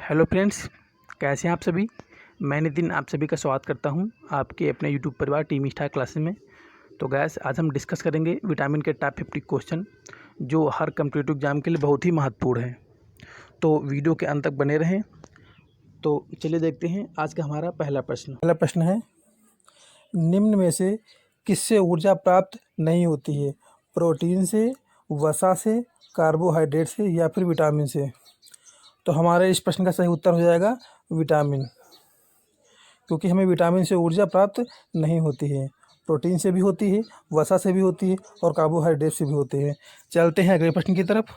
Hello friends, कैसे हैं आप सभी। मैं नितिन आप सभी का स्वागत करता हूं आपके अपने यूट्यूब परिवार टीम स्टार क्लासेस में। तो गैस आज हम डिस्कस करेंगे विटामिन के टॉप 50 क्वेश्चन जो हर कम्पिटिटिव एग्जाम के लिए बहुत ही महत्वपूर्ण है। तो वीडियो के अंत तक बने रहें। तो चलिए देखते हैं आज का हमारा पहला प्रश्न है, निम्न में से किससे ऊर्जा प्राप्त नहीं होती है? प्रोटीन से, वसा से, कार्बोहाइड्रेट से या फिर विटामिन से? तो हमारे इस प्रश्न का सही उत्तर हो जाएगा विटामिन, क्योंकि हमें विटामिन से ऊर्जा प्राप्त नहीं होती है। प्रोटीन से भी होती है, वसा से भी होती है और कार्बोहाइड्रेट से भी होती है। चलते हैं अगले प्रश्न की तरफ।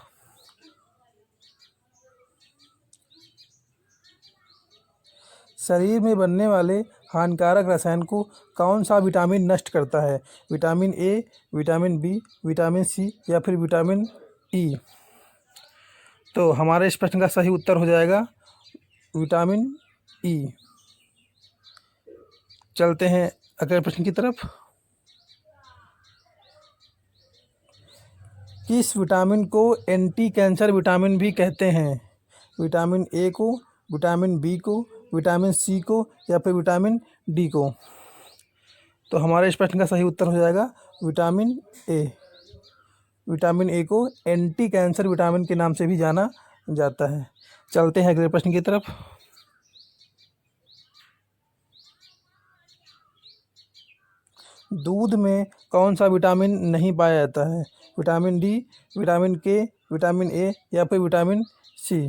शरीर में बनने वाले हानिकारक रसायन को कौन सा विटामिन नष्ट करता है? Vitamin A, vitamin B, vitamin C या फिर विटामिन ई? तो हमारे इस प्रश्न का सही उत्तर हो जाएगा विटामिन ई। चलते हैं अगले प्रश्न की तरफ। किस विटामिन को एंटी कैंसर विटामिन भी कहते हैं? विटामिन ए को, विटामिन बी को, विटामिन सी को या फिर विटामिन डी को? तो हमारे इस प्रश्न का सही उत्तर हो जाएगा विटामिन ए। विटामिन ए को एंटी कैंसर विटामिन के नाम से भी जाना जाता है। चलते हैं अगले प्रश्न की तरफ। दूध में कौन सा विटामिन नहीं पाया जाता है? Vitamin D, vitamin K, vitamin A या फिर विटामिन सी?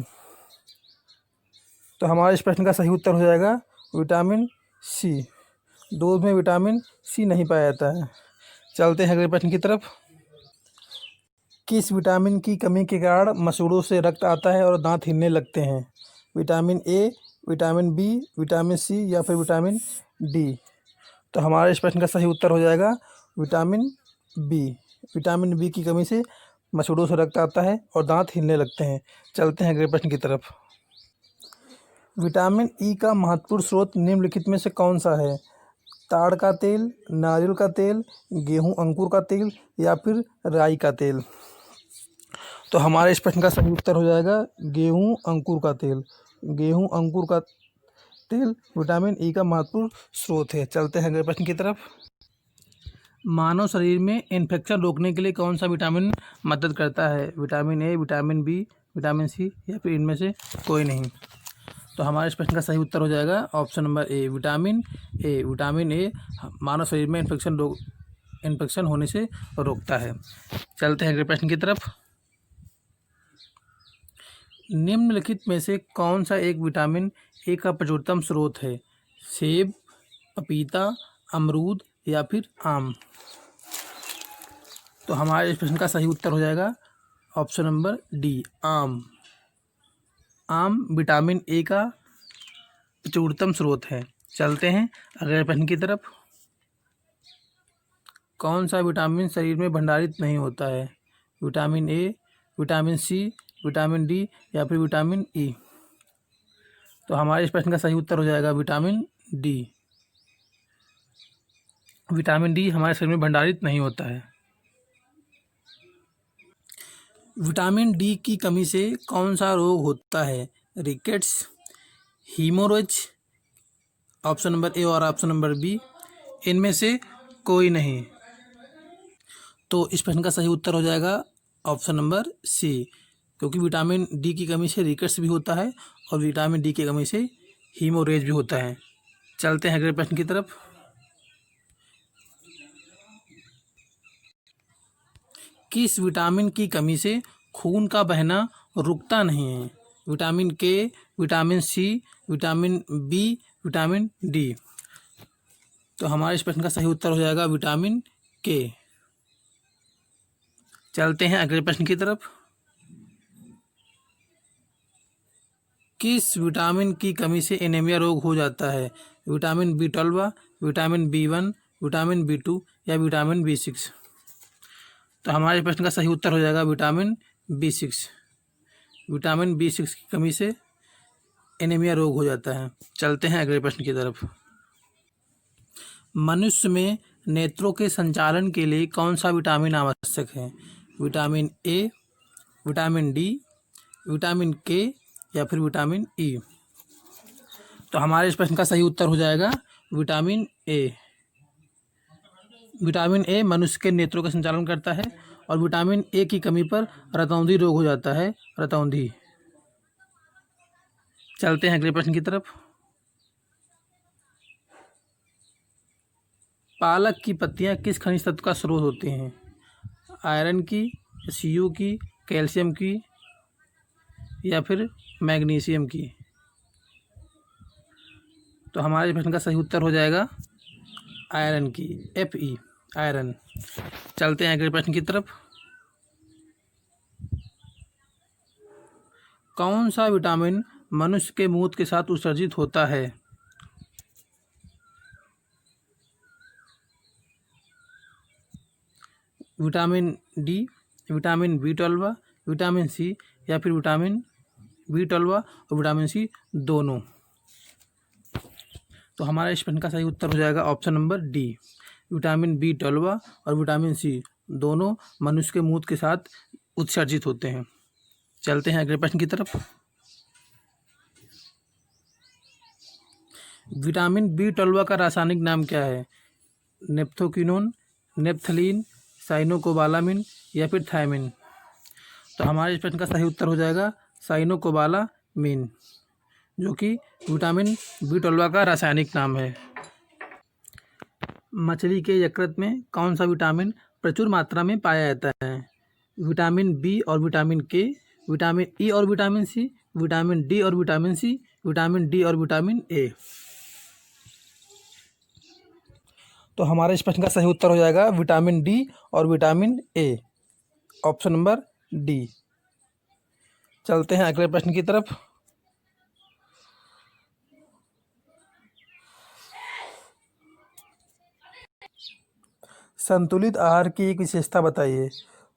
तो हमारे इस प्रश्न का सही उत्तर हो जाएगा विटामिन सी। दूध में विटामिन सी नहीं पाया जाता है। चलते हैं अगले प्रश्न की तरफ। किस विटामिन की कमी के कारण मसूड़ों से रक्त आता है और दांत हिलने लगते हैं? Vitamin A, vitamin B, vitamin C या फिर विटामिन डी? तो हमारे इस प्रश्न का सही उत्तर हो जाएगा विटामिन बी। विटामिन बी की कमी से मसूड़ों से रक्त आता है और दांत हिलने लगते हैं। चलते हैं अगले प्रश्न की तरफ। विटामिन ई का महत्वपूर्ण स्रोत निम्नलिखित में से कौन सा है? ताड़ का तेल, नारियल का तेल, गेहूं अंकुर का तेल या फिर राई का तेल? तो हमारे इस प्रश्न का सही उत्तर हो जाएगा गेहूं अंकुर का तेल। गेहूं अंकुर का तेल विटामिन ई का महत्वपूर्ण स्रोत है। चलते हैं अगले प्रश्न की तरफ। मानव शरीर में इन्फेक्शन रोकने के लिए कौन सा विटामिन मदद करता है? Vitamin A, vitamin B, vitamin C या फिर इनमें से कोई नहीं? तो हमारे इस प्रश्न का सही उत्तर हो जाएगा option number A, vitamin A. Vitamin A मानव शरीर में इन्फेक्शन होने से रोकता है। चलते हैं अगले प्रश्न की तरफ। निम्नलिखित में से कौन सा एक विटामिन ए का प्रचुरतम स्रोत है? सेब, पपीता, अमरूद या फिर आम? तो हमारे इस प्रश्न का सही उत्तर हो जाएगा ऑप्शन नंबर डी, आम। आम विटामिन ए का प्रचुरतम स्रोत है। चलते हैं अगले प्रश्न की तरफ। कौन सा विटामिन शरीर में भंडारित नहीं होता है? Vitamin A, vitamin C, vitamin D या फिर विटामिन ई? तो हमारे इस प्रश्न का सही उत्तर हो जाएगा विटामिन डी। विटामिन डी हमारे शरीर में भंडारित नहीं होता है। विटामिन डी की कमी से कौन सा रोग होता है? रिकेट्स, हीमोरेज, ऑप्शन नंबर ए और ऑप्शन नंबर बी, इनमें से कोई नहीं? तो इस प्रश्न का सही उत्तर हो जाएगा ऑप्शन नंबर सी, क्योंकि विटामिन डी की कमी से रिकेट्स भी होता है और विटामिन डी की कमी से हीमोरेज भी होता है। चलते हैं अगले प्रश्न की तरफ। किस विटामिन की कमी से खून का बहना रुकता नहीं है? Vitamin K, vitamin C, vitamin B, vitamin D? तो हमारे इस प्रश्न का सही उत्तर हो जाएगा विटामिन के। चलते हैं अगले प्रश्न की तरफ। किस विटामिन की कमी से एनीमिया रोग हो जाता है? Vitamin B12, vitamin B1, vitamin B2 या विटामिन B6? तो हमारे प्रश्न का सही उत्तर हो जाएगा विटामिन B6। विटामिन B6 की कमी से एनीमिया रोग हो जाता है। चलते हैं अगले प्रश्न की तरफ। मनुष्य में नेत्रों के संचालन के लिए कौन सा विटामिन आवश्यक है? Vitamin A, vitamin D, vitamin के या फिर विटामिन ई? तो हमारे इस प्रश्न का सही उत्तर हो जाएगा विटामिन ए। विटामिन ए मनुष्य के नेत्रों का संचालन करता है और विटामिन ए की कमी पर रतौंधी रोग हो जाता है, रतौंधी। चलते हैं अगले प्रश्न की तरफ। पालक की पत्तियां किस खनिज तत्व का स्रोत होती हैं? आयरन की, Cu की, कैल्शियम की या फिर मैग्नीशियम की? तो हमारे प्रश्न का सही उत्तर हो जाएगा आयरन की, Fe, आयरन। चलते हैं अगले प्रश्न की तरफ। कौन सा विटामिन मनुष्य के मूत्र के साथ उत्सर्जित होता है? Vitamin D, vitamin B12, vitamin C या फिर विटामिन B12 और विटामिन सी दोनों? तो हमारा इस प्रश्न का सही उत्तर हो जाएगा option number D, vitamin B12 और विटामिन सी दोनों मनुष्य के मूत्र के साथ उत्सर्जित होते हैं। चलते हैं अगले प्रश्न की तरफ। विटामिन B12 का रासायनिक नाम क्या है? नेप्थोक्विनोन, नेप्थलीन, साइनोकोबालामिन या फिर थायमिन? तो हमारे इस प्रश्न का सही उत्तर हो जाएगा साइनोकोबालामिन, जो कि विटामिन B12 का रासायनिक नाम है। मछली के यकृत में कौन सा विटामिन प्रचुर मात्रा में पाया जाता है? विटामिन बी और विटामिन के, विटामिन ई और विटामिन सी, विटामिन डी और विटामिन सी, विटामिन डी और विटामिन ए? तो हमारे इस प्रश्न का सही उत्तर हो जाएगा विटामिन डी और विटामिन ए, ऑप्शन नंबर डी। चलते हैं अगले प्रश्न की तरफ। संतुलित आहार की एक विशेषता बताइए।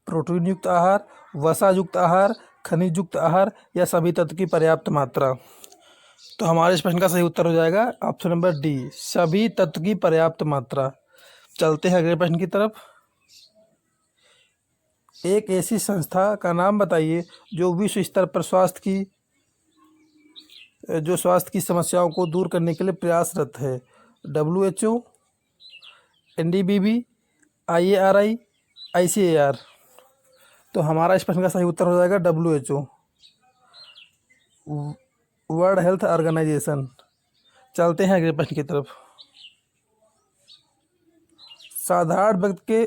प्रोटीन युक्त आहार, वसा युक्त आहार, खनिज युक्त आहार या सभी तत्व की पर्याप्त मात्रा? तो हमारे इस प्रश्न का सही उत्तर हो जाएगा ऑप्शन नंबर डी, सभी तत्व की पर्याप्त मात्रा। चलते हैं अगले प्रश्न की तरफ। एक ऐसी संस्था का नाम बताइए जो विश्व स्तर पर स्वास्थ्य की समस्याओं को दूर करने के लिए प्रयासरत है। WHO, NDBB, IARI, ICAR? तो हमारा इस प्रश्न का सही उत्तर हो जाएगा WHO, वर्ल्ड हेल्थ ऑर्गेनाइजेशन। चलते हैं अगले प्रश्न की तरफ। साधारण व्यक्ति के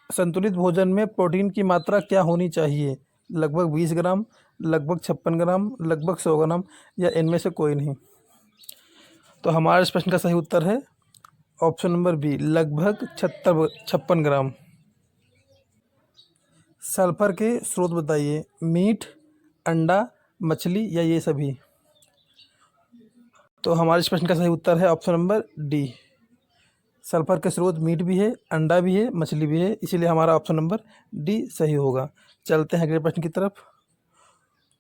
संतुलित भोजन में प्रोटीन की मात्रा क्या होनी चाहिए? लगभग 20 ग्राम, लगभग 56 ग्राम, लगभग 100 ग्राम या इनमें से कोई नहीं? तो हमारे इस प्रश्न का सही उत्तर है ऑप्शन नंबर बी, लगभग 56 ग्राम। सल्फर के स्रोत बताइए। मीट, अंडा, मछली या ये सभी? तो हमारे इस प्रश्न का सही उत्तर है ऑप्शन नंबर डी, सल्फर के स्रोत मीट भी है, अंडा भी है, मछली भी है, इसीलिए हमारा ऑप्शन नंबर डी सही होगा। चलते हैं अगले प्रश्न की तरफ।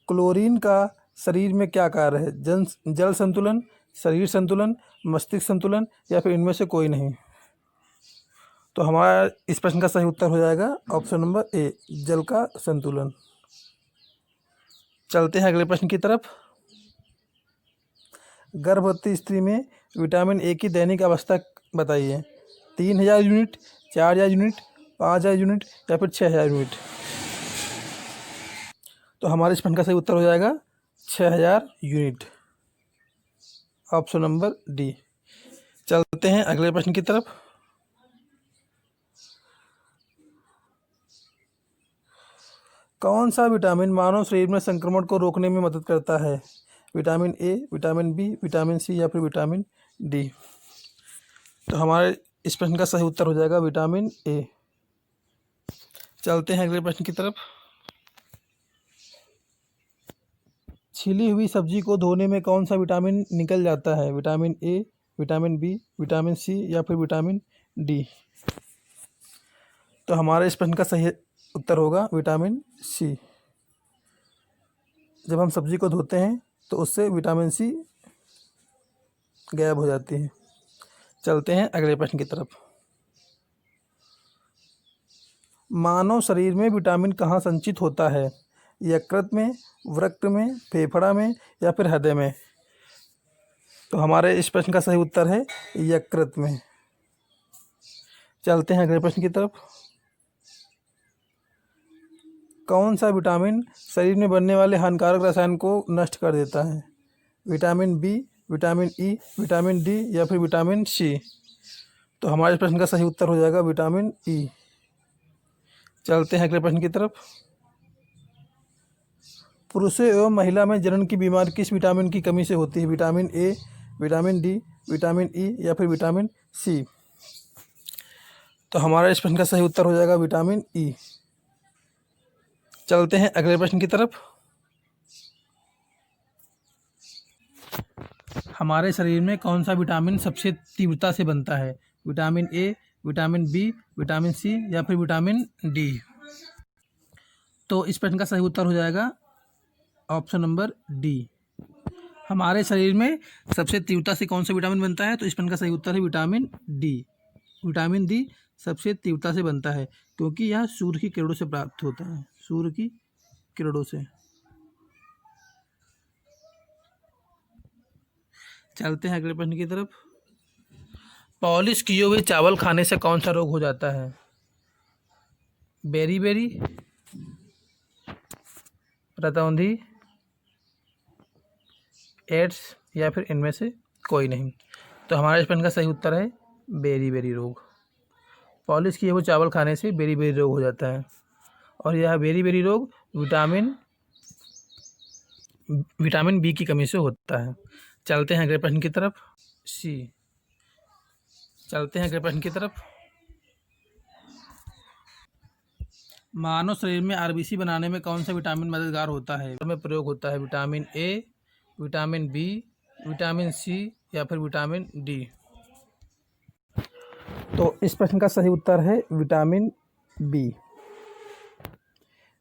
क्लोरीन का शरीर में क्या कार्य है? जल संतुलन, शरीर संतुलन, मस्तिष्क संतुलन या फिर इनमें से कोई नहीं? तो हमारा इस प्रश्न का सही उत्तर हो जाएगा ऑप्शन नंबर ए, जल का संतुलन। चलते हैं अगले प्रश्न की तरफ। गर्भवती स्त्री में विटामिन ए की दैनिक आवश्यकता बताइए। 3000 यूनिट, 4000 यूनिट, 5000 यूनिट या फिर 6000 यूनिट? तो हमारे इस प्रश्न का सही उत्तर हो जाएगा 6000 यूनिट, ऑप्शन नंबर डी। चलते हैं अगले प्रश्न की तरफ। कौन सा विटामिन मानव शरीर में संक्रमण को रोकने में मदद करता है? Vitamin A, vitamin B, vitamin C या फिर विटामिन डी? तो हमारे इस प्रश्न का सही उत्तर हो जाएगा विटामिन ए। चलते हैं अगले प्रश्न की तरफ। छिली हुई सब्जी को धोने में कौन सा विटामिन निकल जाता है? Vitamin A, vitamin B, vitamin C या फिर विटामिन डी? तो हमारे इस प्रश्न का सही उत्तर होगा विटामिन सी। जब हम सब्जी को धोते हैं तो उससे विटामिन सी गायब हो जाती है। चलते हैं अगले प्रश्न की तरफ। मानव शरीर में विटामिन कहाँ संचित होता है? यकृत में, वृक्क में, फेफड़ा में या फिर हृदय में? तो हमारे इस प्रश्न का सही उत्तर है यकृत में। चलते हैं अगले प्रश्न की तरफ। कौन सा विटामिन शरीर में बनने वाले हानिकारक रसायन को नष्ट कर देता है? Vitamin B, vitamin E, vitamin D या फिर विटामिन सी? तो हमारे इस प्रश्न का सही उत्तर हो जाएगा विटामिन ई। चलते हैं अगले प्रश्न की तरफ। पुरुषों एवं महिला में जनन की बीमारी किस विटामिन की कमी से होती है? Vitamin A, vitamin D, vitamin E या फिर विटामिन सी? तो हमारा इस प्रश्न का सही उत्तर हो जाएगा विटामिन ई। चलते हैं अगले प्रश्न की तरफ। हमारे शरीर में कौन सा विटामिन सबसे तीव्रता से बनता है? Vitamin A, vitamin B, vitamin C या फिर विटामिन डी? तो इस प्रश्न का सही उत्तर हो जाएगा ऑप्शन नंबर डी। हमारे शरीर में सबसे तीव्रता से कौन सा विटामिन बनता है? तो इस प्रश्न का सही उत्तर है विटामिन डी। विटामिन डी सबसे तीव्रता से बनता है क्योंकि यह सूर्य की किरणों से प्राप्त होता है, सूर्य की किरणों से। चलते हैं अगले प्रश्न की तरफ। पॉलिश किए हुए चावल खाने से कौन सा रोग हो जाता है? बेरी बेरी, रतौंधी, एड्स या फिर इनमें से कोई नहीं? तो हमारे इस प्रश्न का सही उत्तर है बेरी बेरी रोग। पॉलिश किए हुए चावल खाने से बेरी बेरी रोग हो जाता है और यह बेरी बेरी रोग विटामिन बी की कमी से होता है। चलते हैं अगले प्रश्न की तरफ। चलते हैं अगले प्रश्न की तरफ। मानव शरीर में आरबीसी बनाने में कौन सा विटामिन मददगार होता है? में प्रयोग होता है vitamin A, vitamin B, vitamin C या फिर विटामिन डी? तो इस प्रश्न का सही उत्तर है विटामिन बी।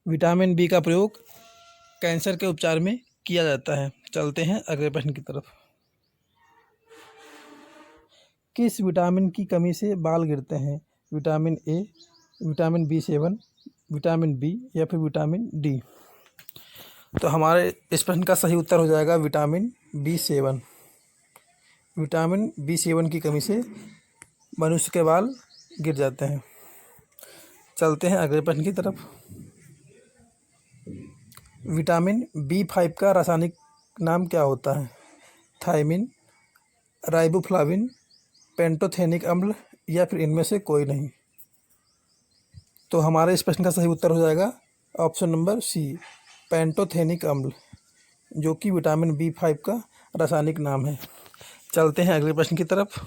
विटामिन बी का प्रयोग कैंसर के उपचार में किया जाता है। चलते हैं अगले प्रश्न की तरफ। किस विटामिन की कमी से बाल गिरते हैं? Vitamin A, vitamin B7, vitamin B या फिर विटामिन डी? तो हमारे इस प्रश्न का सही उत्तर हो जाएगा विटामिन B7। विटामिन B7 की कमी से मनुष्य के बाल गिर जाते हैं। चलते हैं अगले प्रश्न की तरफ। विटामिन B5 का रासायनिक नाम क्या होता है? थायमिन, राइबोफ्लाविन, पेंटोथेनिक अम्ल या फिर इनमें से कोई नहीं? तो हमारे इस प्रश्न का सही उत्तर हो जाएगा ऑप्शन नंबर सी, पेंटोथेनिक अम्ल, जो कि विटामिन B5 का रासायनिक नाम है। चलते हैं अगले प्रश्न की तरफ।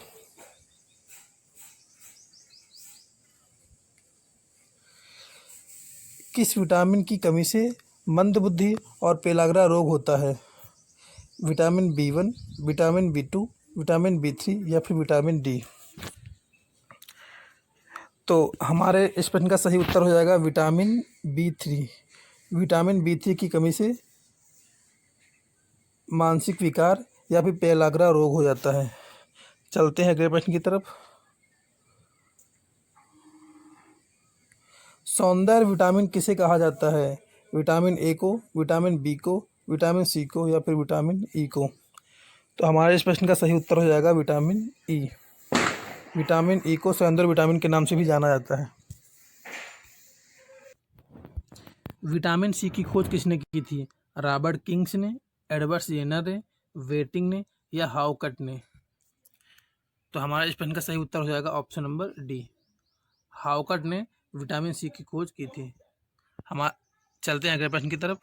किस विटामिन की कमी से मंदबुद्धि और पेलाग्रा रोग होता है? Vitamin B1, vitamin B2, vitamin B3 या फिर विटामिन डी? तो हमारे इस प्रश्न का सही उत्तर हो जाएगा विटामिन B3। विटामिन B3 की कमी से मानसिक विकार या फिर पेलाग्रा रोग हो जाता है। चलते हैं अगले प्रश्न की तरफ। सौंदर्य विटामिन किसे कहा जाता है? विटामिन ए को, विटामिन बी को, विटामिन सी को या फिर विटामिन ई को? तो हमारे इस प्रश्न का सही उत्तर हो जाएगा विटामिन ई। विटामिन ई को सौंदर्य विटामिन के नाम से भी जाना जाता है। विटामिन सी की खोज किसने की थी? रॉबर्ट किंग्स ने, एडवर्ड जेनर ने, वेटिंग ने या हाउकट ने? तो हमारा इस प्रश्न का सही उत्तर हो जाएगा ऑप्शन नंबर डी, हाउकट ने विटामिन सी की खोज की थी। चलते हैं अगले प्रश्न की तरफ।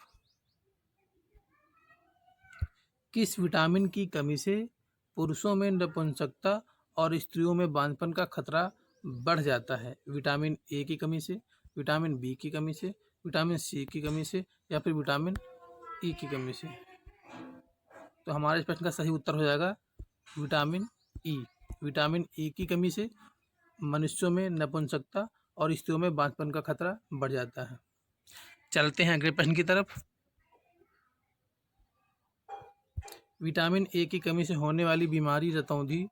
किस विटामिन की कमी से पुरुषों में नपुंसकता और स्त्रियों में बांझपन का खतरा बढ़ जाता है? विटामिन ए की कमी से, विटामिन बी की कमी से, विटामिन सी की कमी से या फिर विटामिन ई की कमी से? तो हमारे इस प्रश्न का सही उत्तर हो जाएगा विटामिन ई। विटामिन ई की कमी से मनुष्यों में नपुंसकता और स्त्रियों में बांझपन का खतरा बढ़ जाता है। चलते हैं अगले प्रश्न की तरफ। विटामिन ए की कमी से होने वाली बीमारी रतौंधी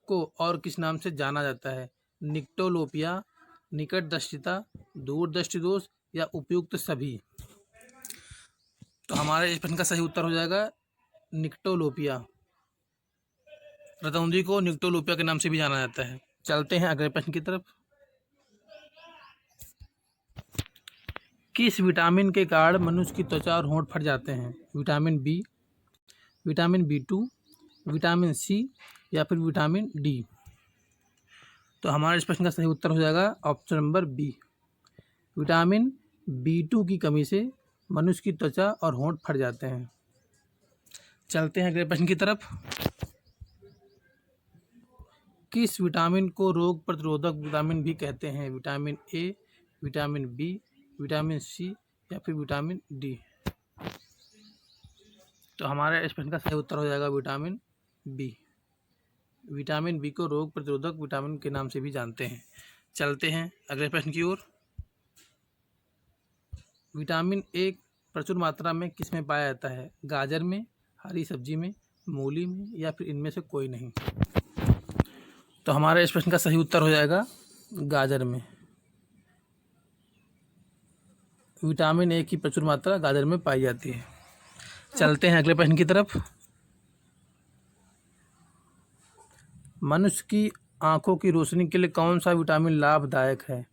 को और किस नाम से जाना जाता है? निक्टोलोपिया, निकटदर्शिता, दूरदृष्टि दोष या उपयुक्त सभी? तो हमारे इस प्रश्न का सही उत्तर हो जाएगा निक्टोलोपिया। रतौंधी को निक्टोलुपिया के नाम से भी जाना जाता है। चलते हैं अगले प्रश्न की तरफ। किस विटामिन के कारण मनुष्य की त्वचा और होंठ फट जाते हैं? Vitamin B, vitamin B2, vitamin C या फिर विटामिन डी। तो हमारे इस प्रश्न का सही उत्तर हो जाएगा option number B. Vitamin B2 की कमी से मनुष्य की त्वचा और होंठ फट जाते हैं। चलते हैं अगले प्रश्न की तरफ। किस विटामिन को रोग प्रतिरोधक विटामिन भी कहते हैं? Vitamin A, vitamin B, vitamin C या फिर विटामिन डी। तो हमारे इस प्रश्न का सही उत्तर हो जाएगा विटामिन बी। विटामिन बी को रोग प्रतिरोधक विटामिन के नाम से भी जानते हैं। चलते हैं अगले प्रश्न की ओर। विटामिन ए प्रचुर मात्रा में किस में पाया जाता है? गाजर में, हरी सब्जी में, मूली में या फिर इनमें से कोई नहीं। तो हमारे इस प्रश्न का सही उत्तर हो जाएगा गाजर में। विटामिन ए की प्रचुर मात्रा गाजर में पाई जाती है। चलते हैं अगले प्रश्न की तरफ। मनुष्य की आंखों की रोशनी के लिए कौन सा विटामिन लाभदायक है?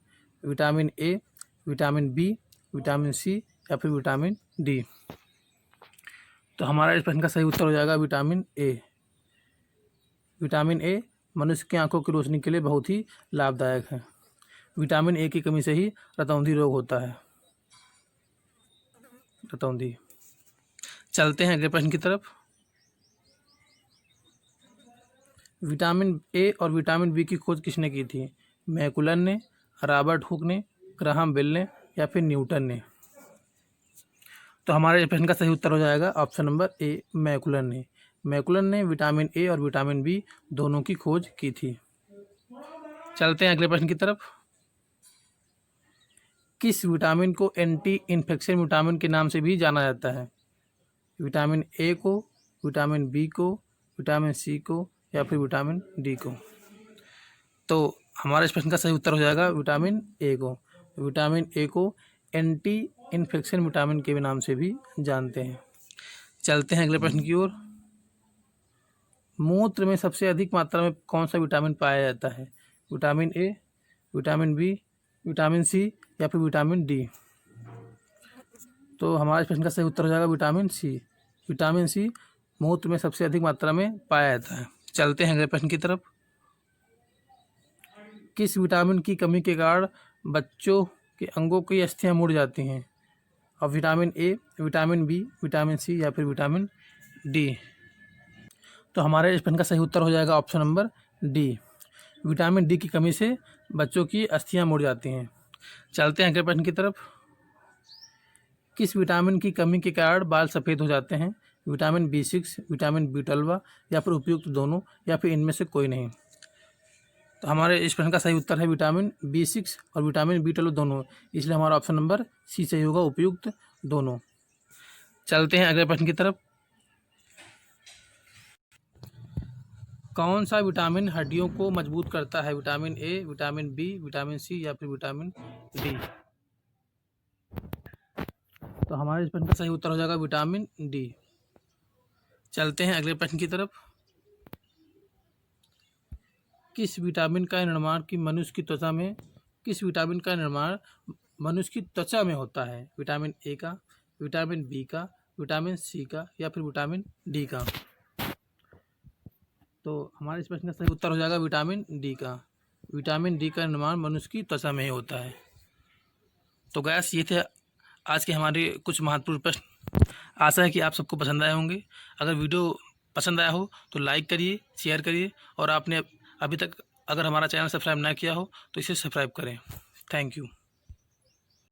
Vitamin A, vitamin B, vitamin C या फिर विटामिन डी। तो हमारा इस प्रश्न का सही उत्तर हो जाएगा विटामिन ए। विटामिन ए मनुष्य की आंखों की रोशनी के लिए बहुत ही लाभदायक है। विटामिन ए की कमी से ही रतौंधी रोग होता है। रतौंधी। चलते हैं अगले प्रश्न की तरफ। विटामिन ए और विटामिन बी की खोज किसने की थी? मैकुलन ने, रॉबर्ट हुक ने, ग्राहम बेल ने या फिर न्यूटन ने। तो हमारे इस प्रश्न का सही उत्तर हो जाएगा ऑप्शन नंबर ए, मैकुलन ने। मैकुलन ने विटामिन ए और विटामिन बी दोनों की खोज की थी। चलते हैं अगले प्रश्न की तरफ। किस विटामिन को एंटी इन्फेक्शन विटामिन के नाम से भी जाना जाता है? विटामिन ए को, विटामिन बी को, विटामिन सी को या फिर विटामिन डी को। तो हमारे इस प्रश्न का सही उत्तर हो जाएगा विटामिन ए को। विटामिन ए को एंटी इन्फेक्शन विटामिन के नाम से भी जानते हैं। चलते हैं अगले प्रश्न की ओर। मूत्र में सबसे अधिक मात्रा में कौन सा विटामिन पाया जाता है? Vitamin A, vitamin B, vitamin C या फिर विटामिन डी। तो हमारे प्रश्न का सही उत्तर हो जाएगा विटामिन सी। विटामिन सी मूत्र में सबसे अधिक मात्रा में पाया जाता है। चलते हैं अगले प्रश्न की तरफ। किस विटामिन की कमी के कारण बच्चों के अंगों की अस्थियां मुड़ जाती हैं? और vitamin A, vitamin B, vitamin C या फिर विटामिन डी। तो हमारे इस प्रश्न का सही उत्तर हो जाएगा option number D. Vitamin D की कमी से बच्चों की अस्थियां मुड़ जाती हैं। चलते हैं अगले प्रश्न की तरफ। किस विटामिन की कमी के कारण बाल सफ़ेद हो जाते हैं? विटामिन B6, विटामिन B12 या फिर उपयुक्त दोनों या फिर इनमें से कोई नहीं। तो हमारे इस प्रश्न का सही उत्तर है विटामिन B6 और विटामिन B12 दोनों, इसलिए हमारा ऑप्शन नंबर सी सही होगा, उपयुक्त दोनों। चलते हैं अगले प्रश्न की तरफ। कौन सा विटामिन हड्डियों को मजबूत करता है? Vitamin A, vitamin B, vitamin C या फिर विटामिन डी। तो हमारे इस प्रश्न का सही उत्तर हो जाएगा विटामिन डी। चलते हैं अगले प्रश्न की तरफ। किस विटामिन का निर्माण मनुष्य की त्वचा में होता है? विटामिन ए का, विटामिन बी का, विटामिन सी का या फिर विटामिन डी का। तो हमारे इस प्रश्न का सही उत्तर हो जाएगा विटामिन डी का। विटामिन डी का निर्माण मनुष्य की त्वचा में ही होता है। तो गैस ये थे आज के हमारे कुछ महत्वपूर्ण प्रश्न। आशा है कि आप सबको पसंद आए होंगे। अगर वीडियो पसंद आया हो तो लाइक करिए, शेयर करिए और आपने अभी तक अगर हमारा चैनल सब्सक्राइब ना किया हो तो इसे सब्सक्राइब करें। Thank you.